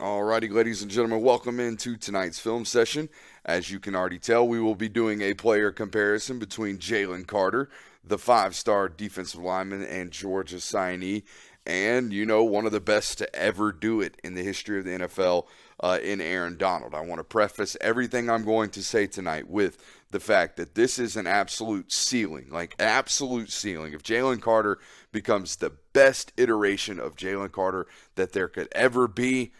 Alrighty, ladies and gentlemen, welcome into tonight's film session. As you can already tell, we will be doing a player comparison between Jalen Carter, the five-star defensive lineman, and Georgia signee, and one of the best to ever do it in the history of the NFL, in Aaron Donald. I want to preface everything I'm going to say tonight with the fact that this is an absolute ceiling, like absolute ceiling. If Jalen Carter becomes the best iteration of Jalen Carter that there could ever be,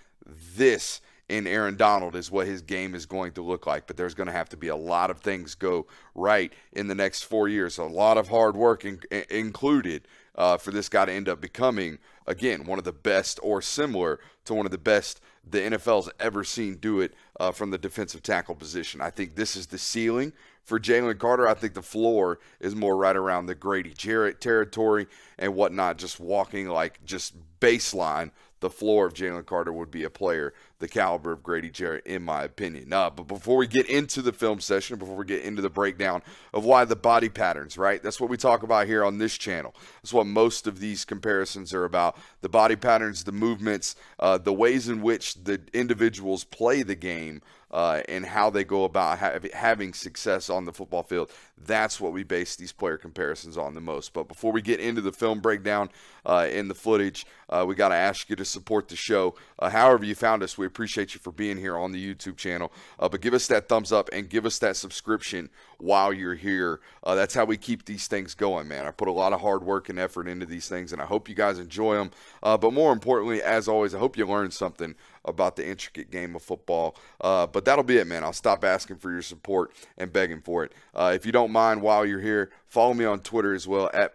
this in Aaron Donald is what his game is going to look like. But there's going to have to be a lot of things go right in the next 4 years. A lot of hard work included for this guy to end up becoming, again, one of the best or similar to one of the best the NFL's ever seen do it from the defensive tackle position. I think this is the ceiling for Jalen Carter. I think the floor is more right around the Grady Jarrett territory and whatnot, just walking like just baseline. The floor of Jalen Carter would be a player the caliber of Grady Jarrett, in my opinion. But before we get into the film session, before we get into the breakdown of why the body patterns, right? That's what we talk about here on this channel. That's what most of these comparisons are about. The body patterns, the movements, the ways in which the individuals play the game, and how they go about having success on the football field. That's what we base these player comparisons on the most. But before we get into the film breakdown and the footage, we got to ask you to support the show. However you found us, we appreciate you for being here on the YouTube channel. But give us that thumbs up and give us that subscription while you're here. That's how we keep these things going, man. I put a lot of hard work and effort into these things, and I hope you guys enjoy them. But more importantly, as always, I hope you learned something about the intricate game of football. But that'll be it, man. I'll stop asking for your support and begging for it. If you don't mind, while you're here, follow me on Twitter as well, at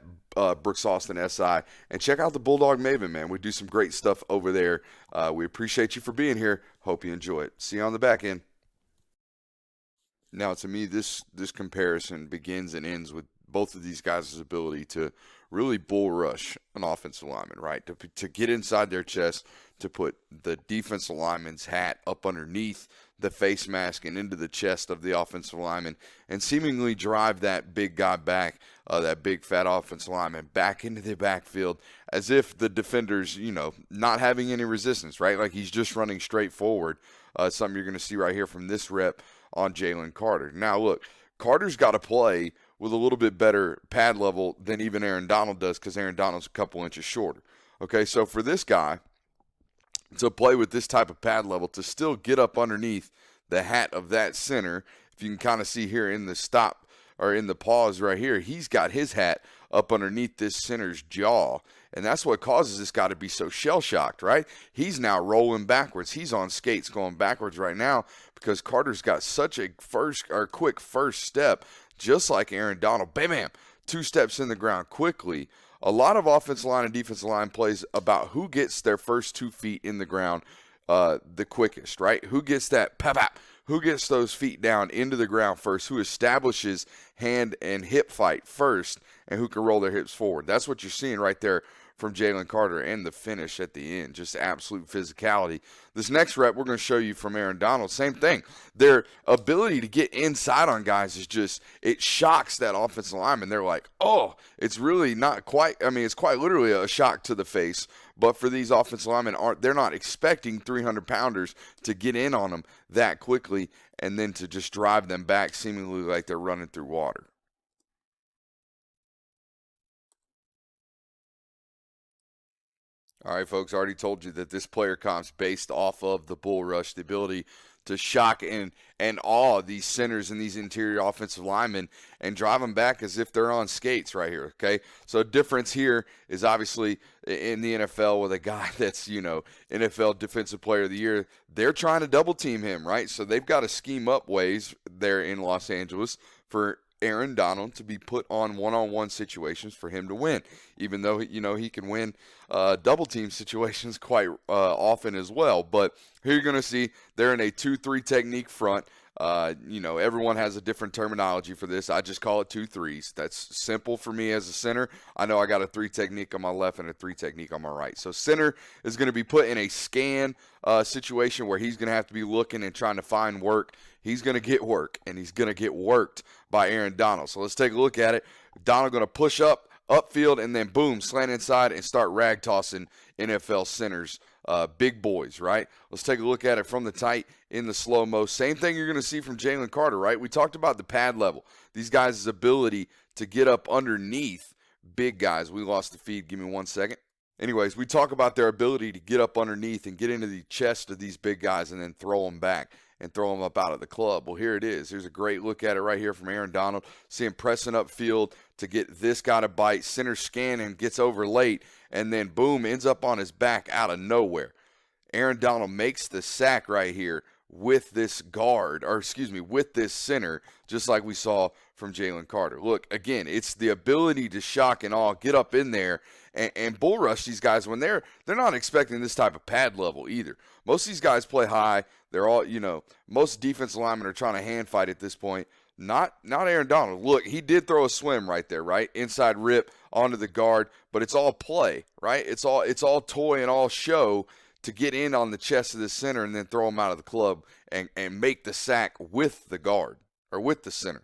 Brooks Austin SI, and check out the Bulldog Maven, man. We do some great stuff over there. We appreciate you for being here. Hope you enjoy it. See you on the back end. Now, to me, this comparison begins and ends with both of these guys' ability to really bull rush an offensive lineman, right? To get inside their chest, to put the defensive lineman's hat up underneath the face mask and into the chest of the offensive lineman, and seemingly drive that big guy back, that big fat offensive lineman back into the backfield as if the defender's, not having any resistance, right? Like he's just running straight forward. Something you're going to see right here from this rep on Jalen Carter. Now, look, Carter's got to play with a little bit better pad level than even Aaron Donald does, because Aaron Donald's a couple inches shorter. Okay, so for this guy to play with this type of pad level, to still get up underneath the hat of that center, if you can kind of see here in the stop or in the pause right here, he's got his hat up underneath this center's jaw. And that's what causes this guy to be so shell-shocked, right? He's now rolling backwards. He's on skates going backwards right now because Carter's got such a quick first step, just like Aaron Donald. Bam, bam, 2 steps in the ground quickly. A lot of offensive line and defensive line plays about who gets their first 2 feet in the ground the quickest, right? Who gets that pap, who gets those feet down into the ground first, who establishes hand and hip fight first, and who can roll their hips forward. That's what you're seeing right there from Jalen Carter, and the finish at the end, just absolute physicality. This next rep we're going to show you from Aaron Donald, same thing. Their ability to get inside on guys is just, it shocks that offensive lineman. They're like, oh, it's really not quite, it's quite literally a shock to the face. But for these offensive linemen, they're not expecting 300-pounders to get in on them that quickly and then to just drive them back seemingly like they're running through water. All right, folks, I already told you that this player comp's based off of the bull rush, the ability to shock and awe these centers and these interior offensive linemen and drive them back as if they're on skates right here, okay? So difference here is obviously in the NFL with a guy that's, NFL Defensive Player of the Year, they're trying to double team him, right? So they've got to scheme up ways there in Los Angeles for Aaron Donald to be put on one-on-one situations for him to win, even though, he can win double team situations quite often as well. But here you're going to see they're in a 2-3 technique front. Everyone has a different terminology for this. I just call it 2-3s. That's simple for me as a center. I know I got a 3 technique on my left and a 3 technique on my right. So center is going to be put in a scan situation where he's going to have to be looking and trying to find work. He's going to get work, and he's going to get worked by Aaron Donald. So let's take a look at it. Donald going to push up upfield, and then boom, slant inside and start rag tossing NFL centers, big boys, right? Let's take a look at it from the tight in the slow-mo. Same thing you're going to see from Jalen Carter, right? We talked about the pad level. These guys' ability to get up underneath big guys. We lost the feed. Give me 1 second. Anyways, we talk about their ability to get up underneath and get into the chest of these big guys and then throw them back and throw them up out of the club. Well, here it is. Here's a great look at it right here from Aaron Donald. See him pressing upfield to get this guy to bite. Center scan and gets over late, and then boom, ends up on his back out of nowhere. Aaron Donald makes the sack right here with this guard, or excuse me, with this center, just like we saw from Jalen Carter. Look, again, it's the ability to shock and awe, get up in there, and bull rush these guys when they're not expecting this type of pad level either. Most of these guys play high. They're all, most defensive linemen are trying to hand fight at this point. Not Aaron Donald. Look, he did throw a swim right there, right? Inside rip onto the guard, but it's all play, right? It's all toy and all show to get in on the chest of the center and then throw him out of the club and make the sack with the guard or with the center.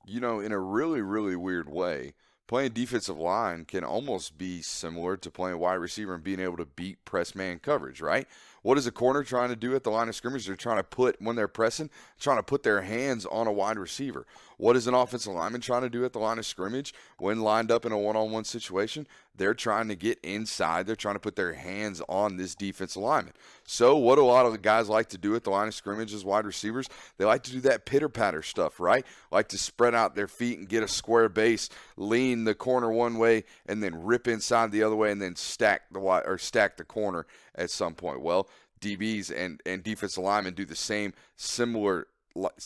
In a really, really weird way, playing defensive line can almost be similar to playing wide receiver and being able to beat press man coverage, right? What is a corner trying to do at the line of scrimmage? They're trying to put, when they're pressing, trying to put their hands on a wide receiver. What is an offensive lineman trying to do at the line of scrimmage when lined up in a one-on-one situation? They're trying to get inside. They're trying to put their hands on this defensive lineman. So what do a lot of the guys like to do at the line of scrimmage as wide receivers? They like to do that pitter-patter stuff, right? Like to spread out their feet and get a square base, lean the corner one way, and then rip inside the other way, and then stack the corner at some point. Well, DBs and defensive linemen do the same similar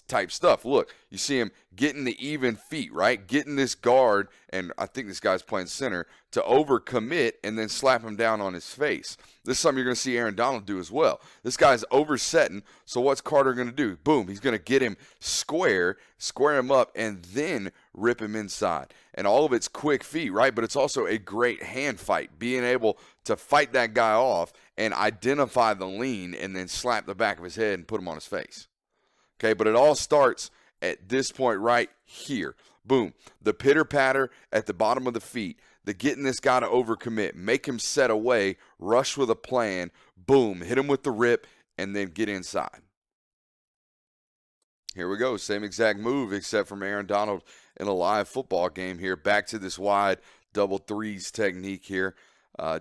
type stuff. Look, you see him getting the even feet, right? Getting this guard, and I think this guy's playing center, to overcommit and then slap him down on his face. This is something you're going to see Aaron Donald do as well. This guy's oversetting, so what's Carter going to do? Boom, he's going to get him square him up, and then rip him inside. And all of it's quick feet, right? But it's also a great hand fight, being able to fight that guy off and identify the lean and then slap the back of his head and put him on his face. Okay, but it all starts at this point right here. Boom. The pitter-patter at the bottom of the feet, the getting this guy to overcommit, make him set away, rush with a plan, boom, hit him with the rip, and then get inside. Here we go. Same exact move except from Aaron Donald in a live football game here. Back to this wide double threes technique here.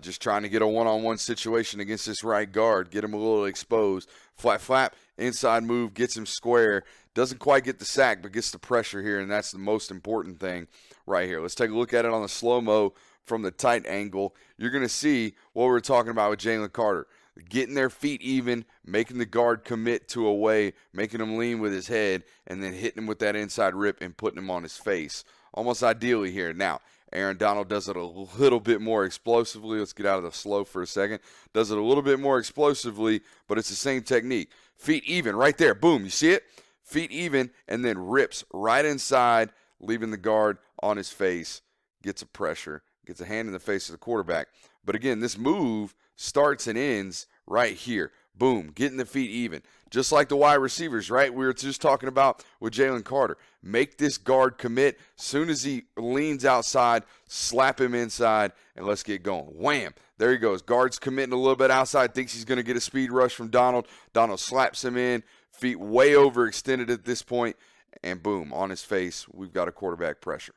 Just trying to get a one-on-one situation against this right guard, get him a little exposed. Flap, inside move, gets him square. Doesn't quite get the sack, but gets the pressure here, and that's the most important thing right here. Let's take a look at it on the slow-mo from the tight angle. You're going to see what we're talking about with Jalen Carter. Getting their feet even, making the guard commit to a way, making him lean with his head, and then hitting him with that inside rip and putting him on his face. Almost ideally here. Now, Aaron Donald does it a little bit more explosively. Let's get out of the slow for a second. Does it a little bit more explosively, but it's the same technique. Feet even, right there. Boom, you see it? Feet even, and then rips right inside, leaving the guard on his face. Gets a pressure, gets a hand in the face of the quarterback. But again, this move starts and ends right here. Boom, getting the feet even. Just like the wide receivers, right? We were just talking about with Jalen Carter. Make this guard commit. Soon as he leans outside, slap him inside, and let's get going. Wham! There he goes. Guard's committing a little bit outside, thinks he's going to get a speed rush from Donald. Donald slaps him in. Feet way overextended at this point, and boom, on his face, we've got a quarterback pressure.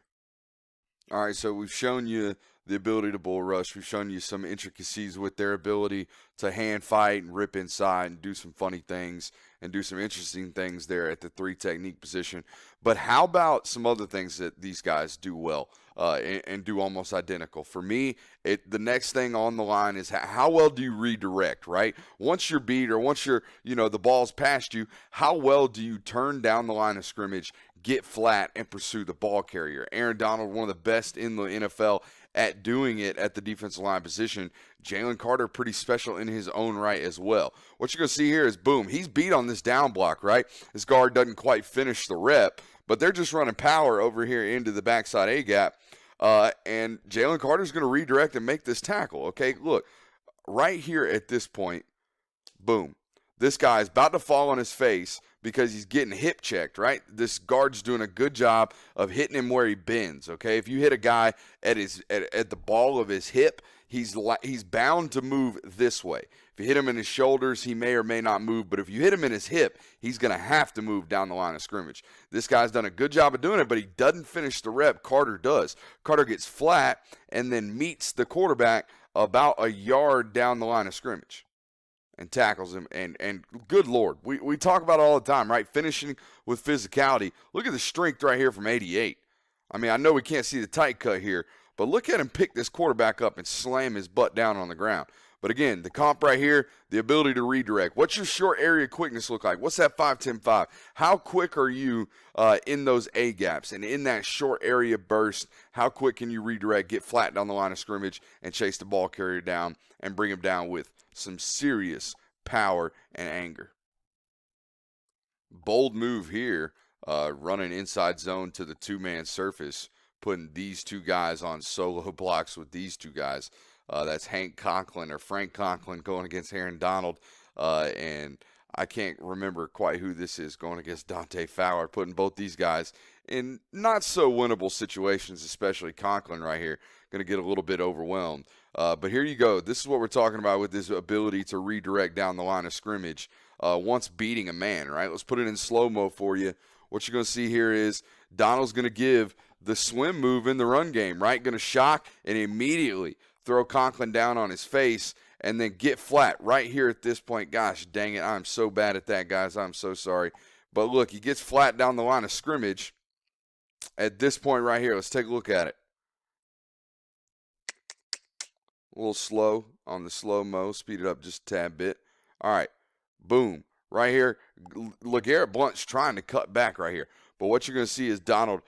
All right, so we've shown you the ability to bull rush. We've shown you some intricacies with their ability to hand fight and rip inside and do some funny things and do some interesting things there at the three technique position. But how about some other things that these guys do well and do almost identical? For me, the next thing on the line is how well do you redirect, right? Once you're beat or once the ball's past you, how well do you turn down the line of scrimmage, get flat, and pursue the ball carrier? Aaron Donald, one of the best in the NFL at doing it at the defensive line position. Jalen Carter, pretty special in his own right as well. What you're going to see here is, boom, he's beat on this down block, right? This guard doesn't quite finish the rep, but they're just running power over here into the backside A-gap, and Jalen Carter's going to redirect and make this tackle, okay? Look, right here at this point, boom. This guy is about to fall on his face, because he's getting hip checked, right? This guard's doing a good job of hitting him where he bends, okay? If you hit a guy at the ball of his hip, he's bound to move this way. If you hit him in his shoulders, he may or may not move, but if you hit him in his hip, he's going to have to move down the line of scrimmage. This guy's done a good job of doing it, but he doesn't finish the rep. Carter does. Carter gets flat and then meets the quarterback about a yard down the line of scrimmage and tackles him. And good Lord, we talk about it all the time, right? Finishing with physicality. Look at the strength right here from 88. I mean, I know we can't see the tight cut here, but look at him pick this quarterback up and slam his butt down on the ground. But again, the comp right here, the ability to redirect. What's your short area quickness look like? What's that 5-10-5? How quick are you in those A gaps? And in that short area burst, how quick can you redirect, get flat down the line of scrimmage, and chase the ball carrier down and bring him down with some serious power and anger? Bold move here, running inside zone to the two-man surface, putting these two guys on solo blocks with these two guys. That's Hank Conklin or Frank Conklin going against Aaron Donald. And I can't remember quite who this is going against Dante Fowler, putting both these guys in not so winnable situations, especially Conklin right here. Going to get a little bit overwhelmed. But here you go. This is what we're talking about with this ability to redirect down the line of scrimmage once beating a man, right? Let's put it in slow-mo for you. What you're going to see here is Donald's going to give the swim move in the run game, right? Going to shock and immediately throw Conklin down on his face, and then get flat right here at this point. Gosh, dang it, I'm so bad at that, guys. I'm so sorry. But look, he gets flat down the line of scrimmage at this point right here. Let's take a look at it. A little slow on the slow-mo. Speed it up just a tad bit. All right, boom. Right here, LeGarrette Blount's trying to cut back right here. But what you're going to see is Donald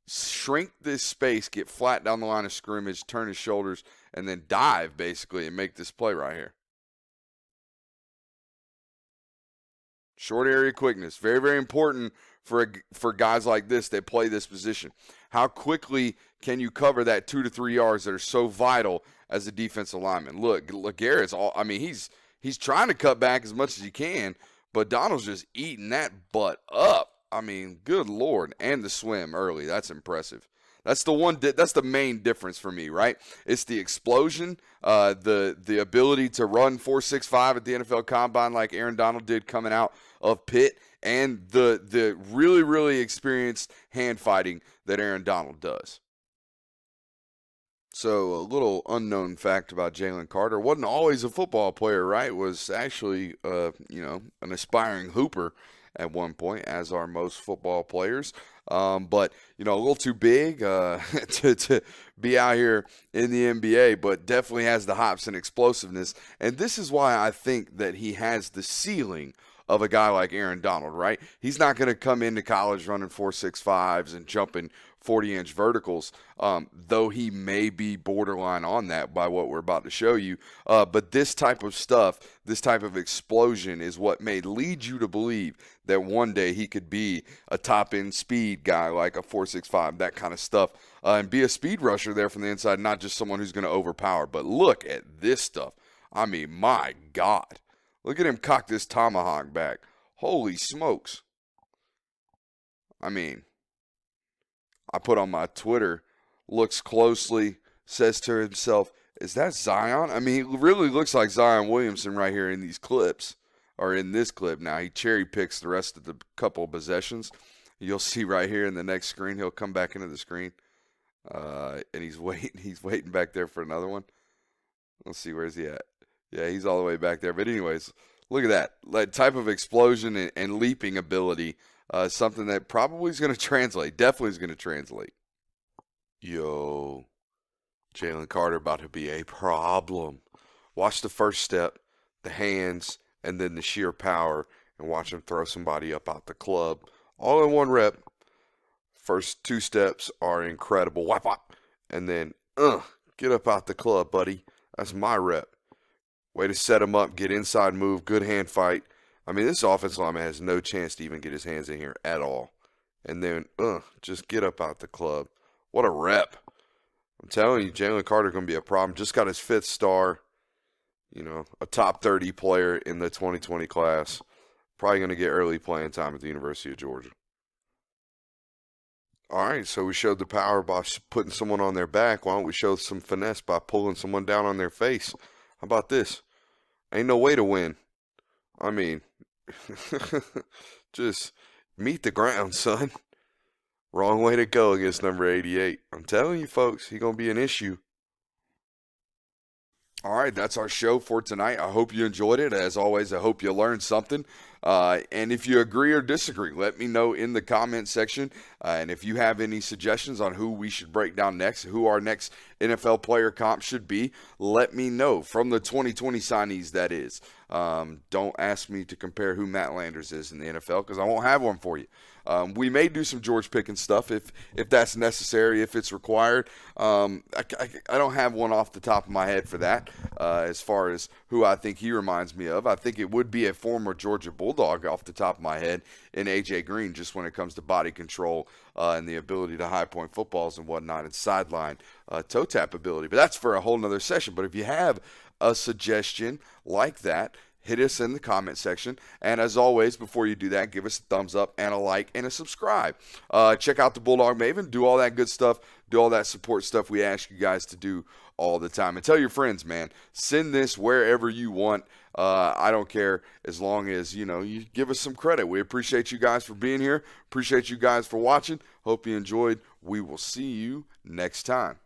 shrink this space, get flat down the line of scrimmage, turn his shoulders, and then dive, basically, and make this play right here. Short area quickness. Very, very important for guys like this that play this position. How quickly can you cover that 2 to 3 yards that are so vital as a defensive lineman? Look, LeGarrette's he's trying to cut back as much as he can, but Donald's just eating that butt up. I mean, good Lord. And the swim early. That's impressive. That's the main difference for me, right? It's the explosion, the ability to run 4.65 at the NFL Combine like Aaron Donald did coming out of Pitt, and the really, really experienced hand fighting that Aaron Donald does. So a little unknown fact about Jalen Carter: wasn't always a football player, right? Was actually, an aspiring hooper at one point, as are most football players. But, a little too big to be out here in the NBA, but definitely has the hops and explosiveness. And this is why I think that he has the ceiling of a guy like Aaron Donald, right? He's not going to come into college running 4.65s and jumping 40-inch verticals, though he may be borderline on that by what we're about to show you. But this type of stuff, this type of explosion is what may lead you to believe that one day he could be a top-end speed guy like a 4.65, that kind of stuff, and be a speed rusher there from the inside, not just someone who's going to overpower. But look at this stuff. I mean, my God. Look at him cock this tomahawk back. Holy smokes. I mean, I put on my Twitter, looks closely, says to himself, is that Zion? I mean, he really looks like Zion Williamson right here in these clips, or in this clip now. He cherry picks the rest of the couple of possessions. You'll see right here in the next screen, he'll come back into the screen, and he's waiting back there for another one. Let's see, where's he at? Yeah, he's all the way back there. But anyways, look at that. That type of explosion and leaping ability, something that probably is going to translate. Definitely is going to translate. Yo, Jalen Carter about to be a problem. Watch the first step, the hands, and then the sheer power, and watch him throw somebody up out the club. All in one rep. First two steps are incredible. Whap, whap. And then, get up out the club, buddy. That's my rep. Way to set him up, get inside move, good hand fight. I mean, this offensive lineman has no chance to even get his hands in here at all. And then, just get up out the club. What a rep. I'm telling you, Jalen Carter going to be a problem. Just got his 5th star, a top 30 player in the 2020 class. Probably going to get early playing time at the University of Georgia. All right, so we showed the power by putting someone on their back. Why don't we show some finesse by pulling someone down on their face? How about this? Ain't no way to win. I mean, just meet the ground, son. Wrong way to go against number 88. I'm telling you, folks, he's going to be an issue. All right, that's our show for tonight. I hope you enjoyed it. As always, I hope you learned something. And if you agree or disagree, let me know in the comment section. And if you have any suggestions on who we should break down next, who our next NFL player comp should be, let me know. From the 2020 signees, that is. Don't ask me to compare who Matt Landers is in the NFL because I won't have one for you. We may do some George Pickens stuff if that's necessary, if it's required. I don't have one off the top of my head for that as far as who I think he reminds me of. I think it would be a former Georgia Bulldog off the top of my head in A.J. Green, just when it comes to body control and the ability to high point footballs and whatnot and sideline toe tap ability. But that's for a whole nother session. But if you have a suggestion like that, hit us in the comment section. And as always, before you do that, give us a thumbs up and a like and a subscribe. Check out the Bulldog Maven. Do all that good stuff. Do all that support stuff we ask you guys to do all the time. And tell your friends, man. Send this wherever you want. I don't care as long as, you give us some credit. We appreciate you guys for being here. Appreciate you guys for watching. Hope you enjoyed. We will see you next time.